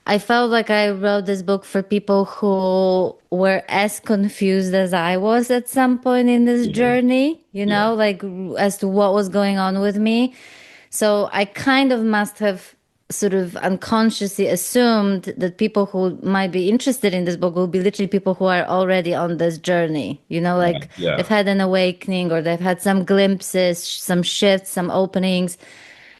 I felt like I wrote this book for people who were as confused as I was at some point in this Yeah. journey, Yeah. like as to what was going on with me. So I kind of must have sort of unconsciously assumed that people who might be interested in this book will be literally people who are already on this journey, Yeah. like they've Yeah. had an awakening or they've had some glimpses, some shifts, some openings,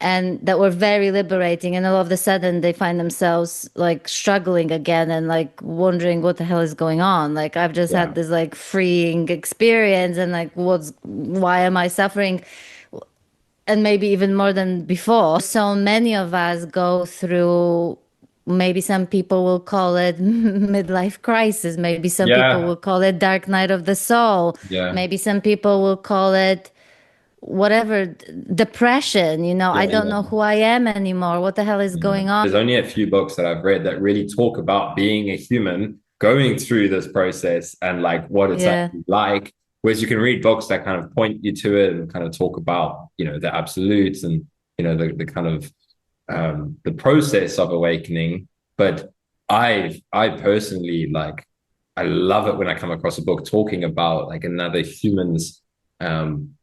and that were very liberating. And all of a sudden they find themselves like struggling again and like wondering what the hell is going on. Like I've just Yeah. had this like freeing experience and like why am I suffering? And maybe even more than before. So many of us go through, maybe some people will call it midlife crisis. Maybe some people Yeah. will call it dark night of the soul. Yeah. Maybe some people will call it whatever, depression. I Yeah. don't know who I am anymore. What the hell is Yeah. going on? There's only a few books that I've read that really talk about being a human going through this process and like what it's Yeah. actually like. Whereas you can read books that kind of point you to it and kind of talk about, the absolutes and, the kind of the process of awakening. But I personally like, I love it when I come across a book talking about like another human's um,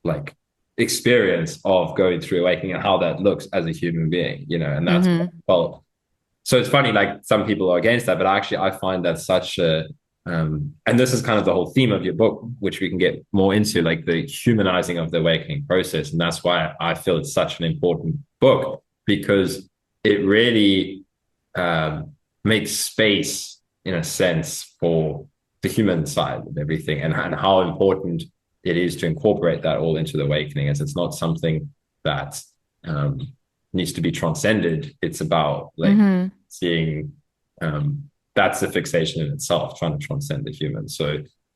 like experience of going through awakening and how that looks as a human being, and that's Mm-hmm. well. So it's funny, like some people are against that, but actually I find that such a and this is kind of the whole theme of your book, which we can get more into, like the humanizing of the awakening process. And that's why I feel it's such an important book because it really makes space, in a sense, for the human side of everything and how important it is to incorporate that all into the awakening, as it's not something that um, needs to be transcended. It's about like Mm-hmm. seeing that's a fixation in itself, trying to transcend the human. So,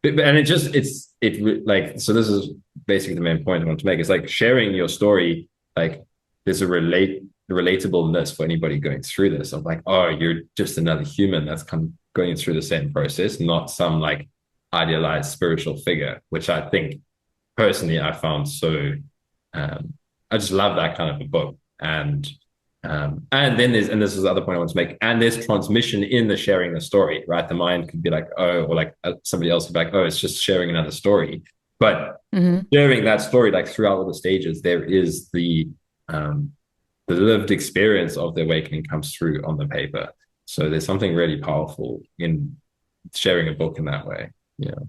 and it just it like so. This is basically the main point I want to make. It's like sharing your story. Like there's a relatableness for anybody going through this. Of like, oh, you're just another human that's kind of going through the same process, not some like idealized spiritual figure, which I think personally I found so. I just love that kind of a book, and then and this is the other point I want to make, and there's transmission in the sharing the story, right? The mind could be like, oh, or like somebody else could be like, oh, it's just sharing another story, but Mm-hmm. sharing that story like throughout all the stages, there is the lived experience of the awakening comes through on the paper. So there's something really powerful in sharing a book in that way. Yeah.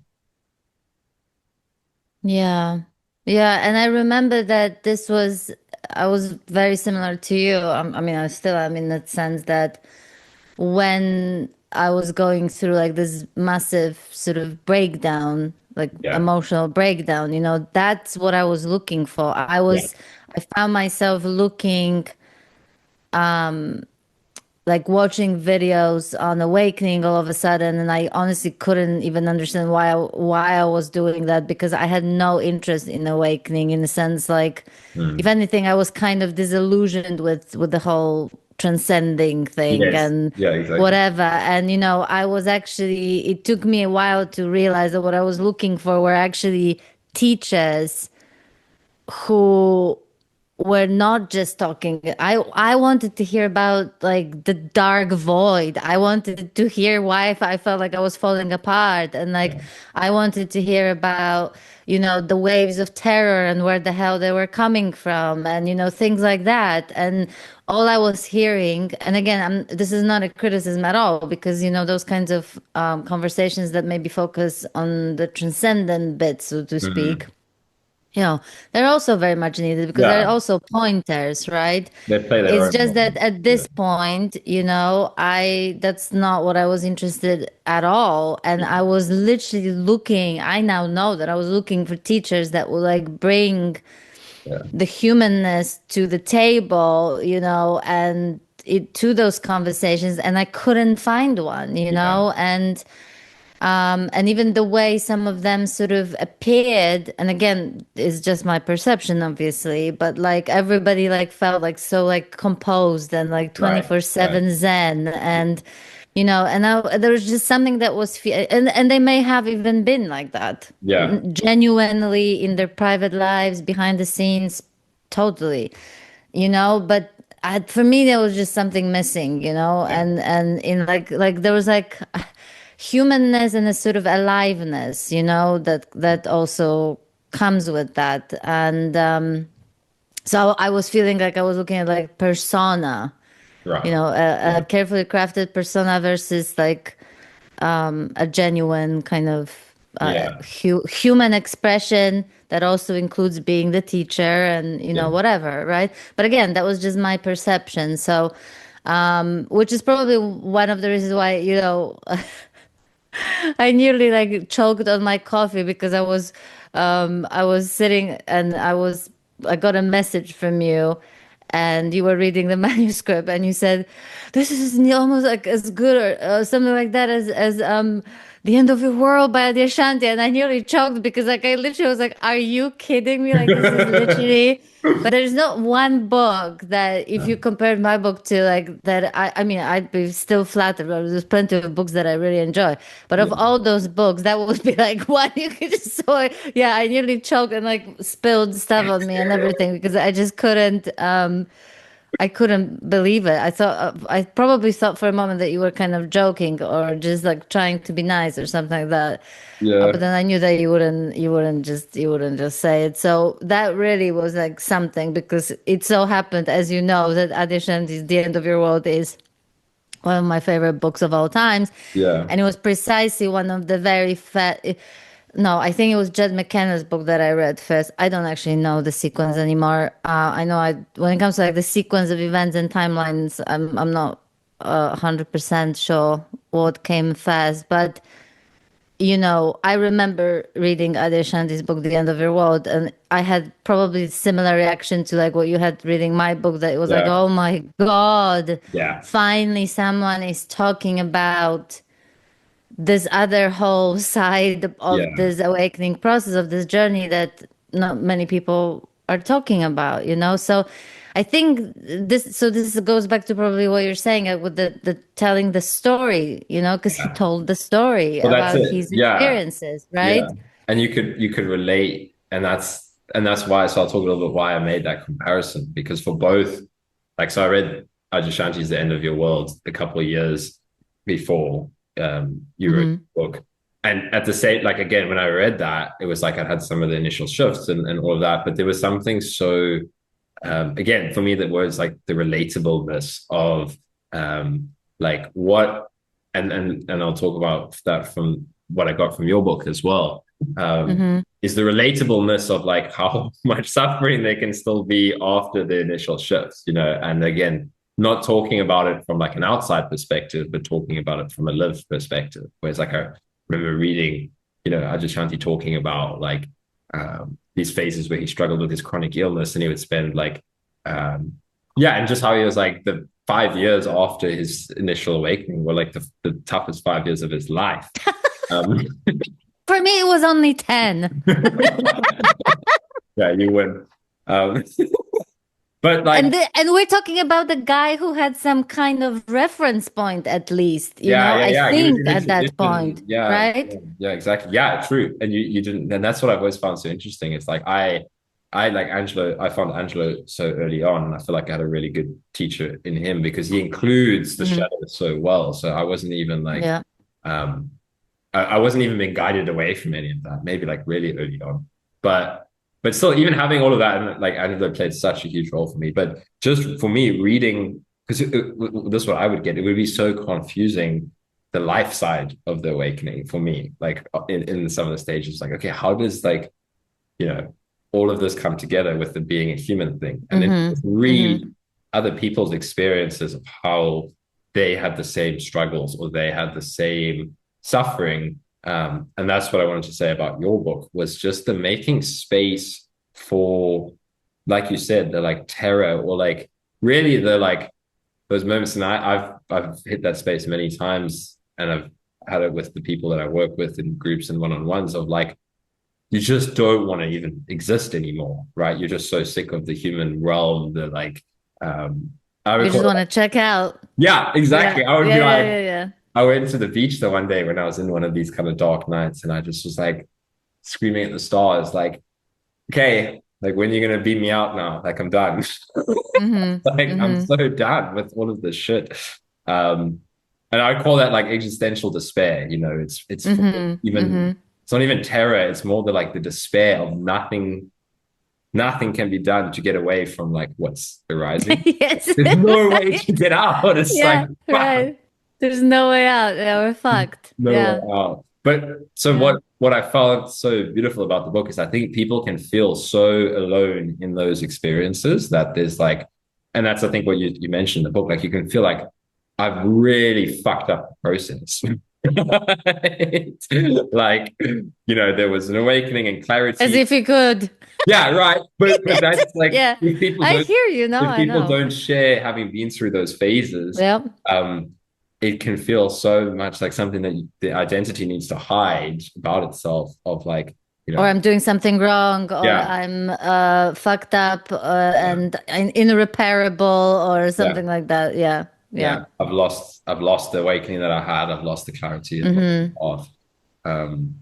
Yeah. Yeah. And I remember that I was very similar to you. I mean, I still am in that sense that when I was going through like this massive sort of breakdown, like Yeah. emotional breakdown, that's what I was looking for. Yeah. I found myself looking, like watching videos on awakening all of a sudden, and I honestly couldn't even understand why I was doing that because I had no interest in awakening in the sense like, if Mm. anything, I was kind of disillusioned with the whole transcending thing Yes. and Yeah, exactly. whatever. And I was actually, it took me a while to realize that what I was looking for were actually teachers who were not just talking. I wanted to hear about like the dark void. I wanted to hear why I felt like I was falling apart, and like Yeah. I wanted to hear about the waves of terror and where the hell they were coming from, and things like that. And all I was hearing, and again, this is not a criticism at all, because those kinds of conversations that maybe focus on the transcendent bit, so to speak, Mhm. you know, they're also very much needed because they're Yeah. also pointers, right? They play their It's own just role. that at Yeah. this point, that's not what I was interested at all. And Yeah. I was literally looking, I now know that I was looking for teachers that would like bring Yeah. the humanness to the table, and to those conversations. And I couldn't find one, Yeah. and even the way some of them sort of appeared, and again, it's just my perception, obviously, but like everybody like felt like so like composed and like Right. Right. 24/7 Zen, and there was just something that was, and they may have even been like that, Yeah. genuinely in their private lives, behind the scenes, totally, but. for me there was just something missing, you know, Yeah. and in like there was like humanness and a sort of aliveness, you know, that also comes with that. And so I was feeling like I was looking at like persona, you Right. know, Yeah. a carefully crafted persona versus like a genuine kind of Yeah. human expression that also includes being the teacher and, you know, Yeah. whatever, right? But again, that was just my perception. So, which is probably one of the reasons why, you know, I nearly like choked on my coffee because I was sitting and I got a message from you and you were reading the manuscript and you said, this is almost like as good or something like that as The End of Your World by Adyashanti. And I nearly choked because like I literally was like, are you kidding me? Like this is literally, but there's not one book that if you compared my book to like that, I mean, I'd be still flattered. There's plenty of books that I really enjoy. But of Yeah. all those books, that would be like one you could just so yeah, I nearly choked and like spilled stuff on me and everything because I couldn't believe it. I thought I probably thought for a moment that you were kind of joking or just like trying to be nice or something like that. But Yeah. then I knew that you wouldn't just say it. So that really was like something because it so happened, as you know, that Adyashanti's The End of Your World is one of my favorite books of all times. Yeah. And it was precisely one of the very no, I think it was Jed McKenna's book that I read first. I don't actually know the sequence anymore. I know when it comes to like the sequence of events and timelines, I'm not 100% sure what came first, but you know, I remember reading Adyashanti's book, The End of Your World, and I had probably similar reaction to like what you had reading my book, that it was like, Yeah. oh my God, Yeah. finally someone is talking about this other whole side of Yeah. this awakening process, of this journey that not many people are talking about, you know? So I think this goes back to probably what you're saying with the telling the story, you know, because he Yeah. told the story Well, that's about it. his Yeah. experiences, Yeah. right? And you could relate, and that's why. So I'll talk a little bit why I made that comparison, because for both, like, so I read Adyashanti's The End of Your World a couple of years before you wrote Hmm. the book. And at the same, like, again, when I read that, it was like I'd had some of the initial shifts and all of that, but there was something so again, for me, that was like the relatableness of like what, and I'll talk about that from what I got from your book as well. Hmm. Is the relatableness of like how much suffering there can still be after the initial shifts, you know, and again, not talking about it from like an outside perspective, but talking about it from a lived perspective. Whereas like I remember reading, you know, Adyashanti talking about like these phases where he struggled with his chronic illness, and he would spend like, yeah, and just how he was like the 5 years after his initial awakening were like the toughest 5 years of his life. Um, For me, it was only 10. yeah, you win. Um, but like, And we're talking about the guy who had some kind of reference point, at least, you yeah, know, yeah, I yeah. He was think in a at that point, tradition. Yeah, yeah, right? yeah, exactly. Yeah, true. And you didn't, and that's what I've always found so interesting. It's like I like Angelo. I found Angelo so early on, and I feel like I had a really good teacher in him because he includes the Hmm. shadows so well. So I wasn't even like, Yeah. um, I wasn't even being guided away from any of that. Maybe like really early on, but still, even having all of that, and like Angelo played such a huge role for me. But just for me, reading, because this is what I would get. It would be so confusing, the life side of the awakening for me, like in some of the stages. Like, okay, how does like, you know, all of this come together with the being a human thing, and then Hmm. read Hmm. other people's experiences of how they had the same struggles or they had the same suffering. And that's what I wanted to say about your book, was just the making space for, like you said, the like terror, or like really the like those moments. And I've hit that space many times, and I've had it with the people that I work with in groups and one-on-ones, of like, you just don't want to even exist anymore, right? You're just so sick of the human realm, the like, I You just recall, want to check out. yeah, Yeah. exactly. I would Yeah. be Yeah. like, Yeah. Yeah. I went to the beach the one day when I was in one of these kind of dark nights, and I just was like screaming at the stars, like, okay, Like, when are you gonna beat me out now? Like, I'm done. Like, I'm so done with all of this shit. Um, and I call that like existential despair. You know, it's even it's not even terror. It's more the like the despair of nothing can be done to get away from like what's arising. Yes. There's no way to Right. get out. It's like, Yeah, fuck, right. There's no way out. Yeah, we're fucked. no way Yeah. out. But so Yeah. what I found so beautiful about the book is I think people can feel so alone in those experiences that there's like, and that's I think what you mentioned in the book, like you can feel like I've really fucked up the process. Like, there was an awakening and As clarity. if you could. Yeah, right. But that's like Yeah. I hear you. No, if I people know. don't share having been through those phases, Yeah. um, it can feel so much like something that the identity needs to hide about itself. Of like, Or I'm doing something wrong, or yeah, I'm fucked up yeah, and irreparable, or yeah, something like that. Yeah. Yeah. yeah. I've lost the awakening that I had. I've lost the clarity and off. Um,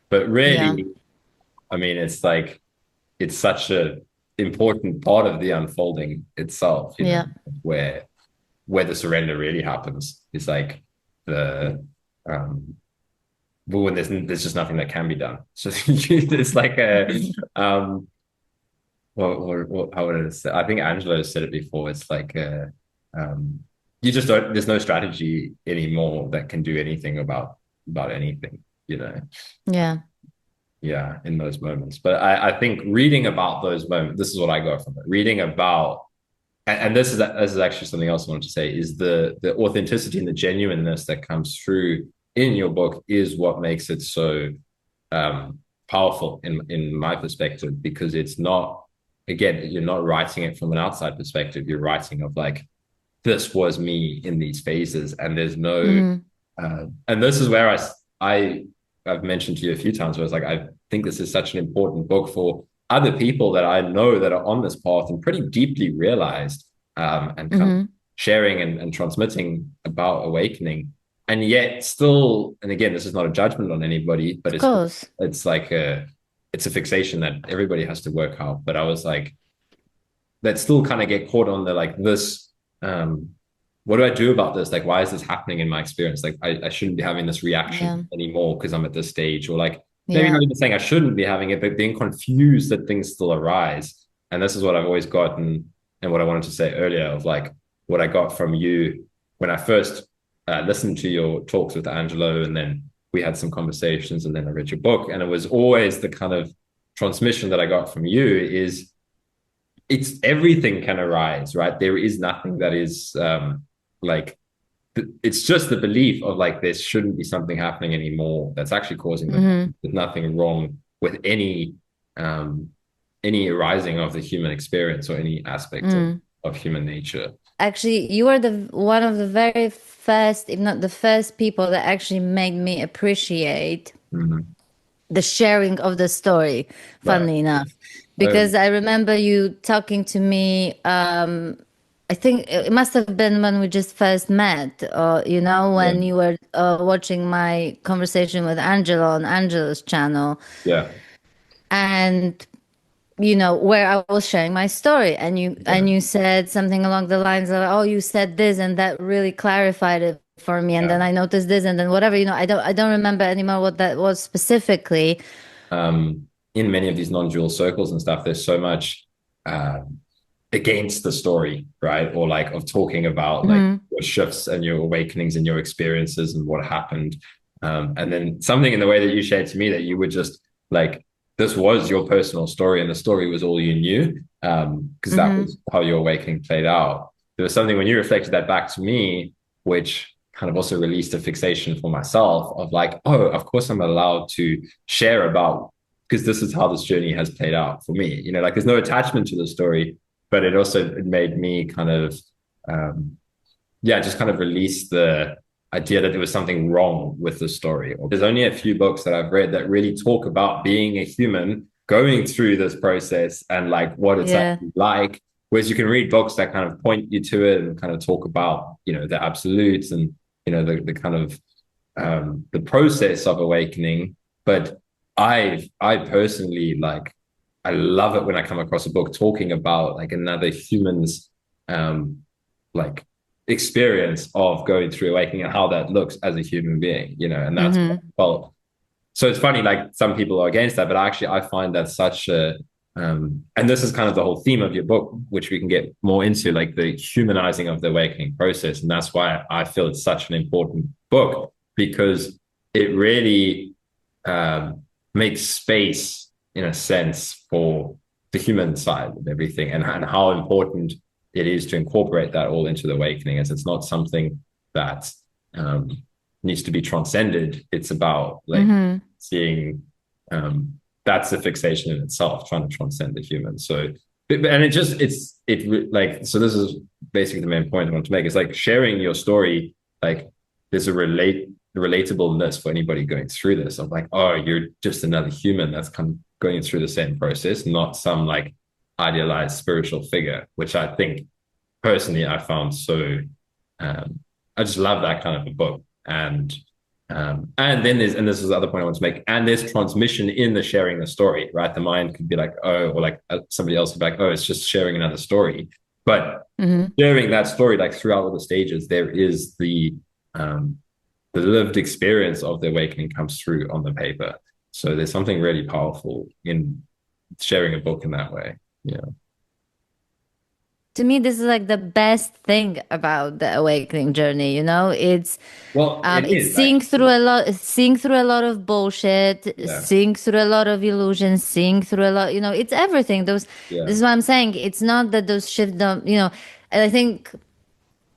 but Yeah. really, I mean, it's like it's such a important part of the unfolding itself. Yeah. Where the surrender really happens is like the but when there's just nothing that can be done. So it's like a how would I say? I think Angelo said it before. It's like um you just don't there's no strategy anymore that can do anything about anything, Yeah. yeah, in those moments. But I think reading about those moments, this is what I got from it. Reading about and this is actually something else I wanted to say is the authenticity and the genuineness that comes through in your book is what makes it so powerful in my perspective, because it's not, again, you're not writing it from an outside perspective. You're writing of like, this was me in these phases, and there's no and this is where I've mentioned to you a few times where it's like I think this is such an important book for other people that I know that are on this path and pretty deeply realized, and kind of sharing and transmitting about awakening, and yet still, and again, this is not a judgment on anybody, but Of course. it's like it's a fixation that everybody has to work out. But I was like, that still kind of get caught on the like this. What do I do about this? Like, why is this happening in my experience? Like, I shouldn't be having this reaction anymore because I'm at this stage, or like maybe Yeah. not even saying I shouldn't be having it, but being confused that things still arise. And this is what I've always gotten, and what I wanted to say earlier of like what I got from you when I first listened to your talks with Angelo, and then we had some conversations, and then I read your book, and it was always the kind of transmission that I got from you is it's everything can arise, right? There is nothing that is like it's just the belief of like there shouldn't be something happening anymore that's actually causing them. There's nothing wrong with any arising of the human experience or any aspect of human nature. Actually, you are the one of the very first, if not the first people that actually made me appreciate the sharing of the story, Right. funnily enough. Because I remember you talking to me, I think it must have been when we just first met, Yeah. when you were watching my conversation with Angelo on Angelo's channel. Yeah. And where I was sharing my story, and you said something along the lines of, "Oh, you said this, and that really clarified it for me." And Yeah. then I noticed this, and then whatever, I don't remember anymore what that was specifically. In many of these non-dual circles and stuff, there's so much against the story, right? Or like of talking about like your shifts and your awakenings and your experiences and what happened. And then something in the way that you shared to me that you were just like, this was your personal story and the story was all you knew, because that was how your awakening played out. There was something when you reflected that back to me, which kind of also released a fixation for myself of like, oh, of course I'm allowed to share about, because this is how this journey has played out for me. Like there's no attachment to the story, but it made me kind of, just kind of release the idea that there was something wrong with the story. There's only a few books that I've read that really talk about being a human going through this process and like what it's actually like. Whereas you can read books that kind of point you to it and kind of talk about, the absolutes and, the kind of the process of awakening. But I personally like I love it when I come across a book talking about like another human's um like experience of going through awakening and how that looks as a human being, and that's Mm-hmm. well, so it's funny, like some people are against that, but actually I find that such a and this is kind of the whole theme of your book, which we can get more into, like the humanizing of the awakening process. And that's why I feel it's such an important book, because it really makes space, in a sense, for the human side of everything, and how important it is to incorporate that all into the awakening, as it's not something that um, needs to be transcended. It's about like Mm-hmm. seeing that's a fixation in itself, trying to transcend the human. So, and it just it like, so this is basically the main point I want to make. Is like sharing your story. Like there's a relatableness for anybody going through this, of like, oh, you're just another human that's going through the same process, not some like idealized spiritual figure, which I think personally I found so I just love that kind of a book. And then there's, and this is the other point I want to make, and there's transmission in the sharing the story, right? The mind could be like, oh, or like somebody else could be like, oh, it's just sharing another story. But Mm-hmm. sharing that story, like throughout all the stages, there is the lived experience of the awakening comes through on the paper. So there's something really powerful in sharing a book in that way. Yeah. To me, this is like the best thing about the awakening journey, it's Well, it it's is actually. seeing through a lot of bullshit, Yeah. seeing through a lot of illusions, seeing through a lot, it's everything. Yeah. This is what I'm saying. It's not that those shit don't, and I think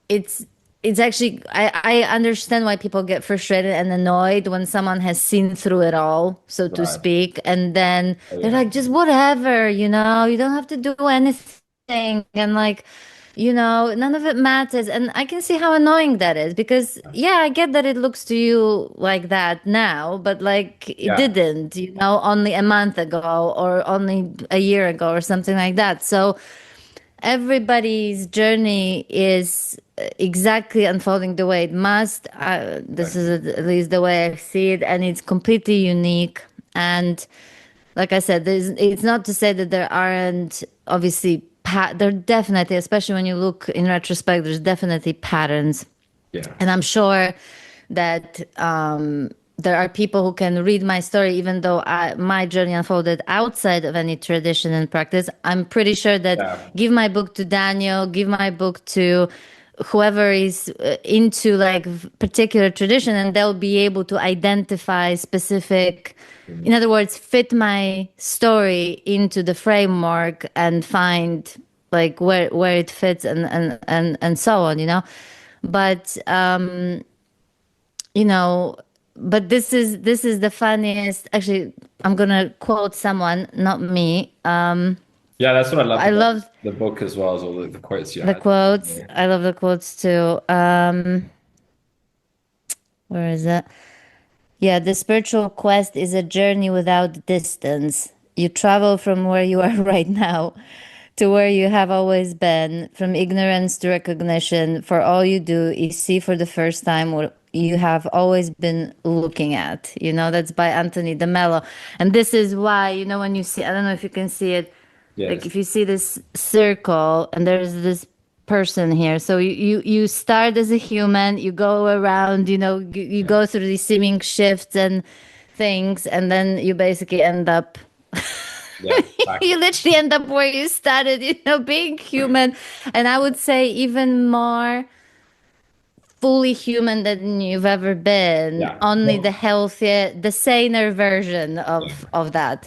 it's it's actually I understand why people get frustrated and annoyed when someone has seen through it all, so to Right. speak, and then Oh, they're yeah. like, just whatever, you don't have to do anything, and like, none of it matters. And I can see how annoying that is, because yeah, I get that it looks to you like that now, but like it Yeah. didn't, only a month ago or only a year ago or something like that. So everybody's journey is exactly unfolding the way it must. This Exactly. is at least the way I see it, and it's completely unique. And like I said, it's not to say that there aren't obviously there definitely, especially when you look in retrospect, there's definitely patterns, Yeah. and I'm sure that there are people who can read my story, even though my journey unfolded outside of any tradition and practice. I'm pretty sure that Yeah. give my book to Daniel, give my book to whoever is into like particular tradition, and they'll be able to identify specific, in Mm. other words, fit my story into the framework and find like where it fits, and so on, but you know but this is the funniest. Actually, I'm gonna quote someone, not me. Yeah, that's what I loved I about love the book as well, as all the quotes you the had. quotes. Yeah. I love the quotes too. Where is it? Yeah, the spiritual quest is a journey without distance. You travel from where you are right now to where you have always been, from ignorance to recognition. For all you do is see for the first time what you have always been looking at. That's by Anthony de Mello. And this is why, when you see, I don't know if you can see it, like Yes. if you see this circle and there's this person here, so you start as a human, you go around, you Yeah. go through these seeming shifts and things, and then you basically end up Yeah. Back. you literally end up where you started, being human. And I would say even more fully human than you've ever been, Yeah. only the Well, healthier, the saner version yeah. of that.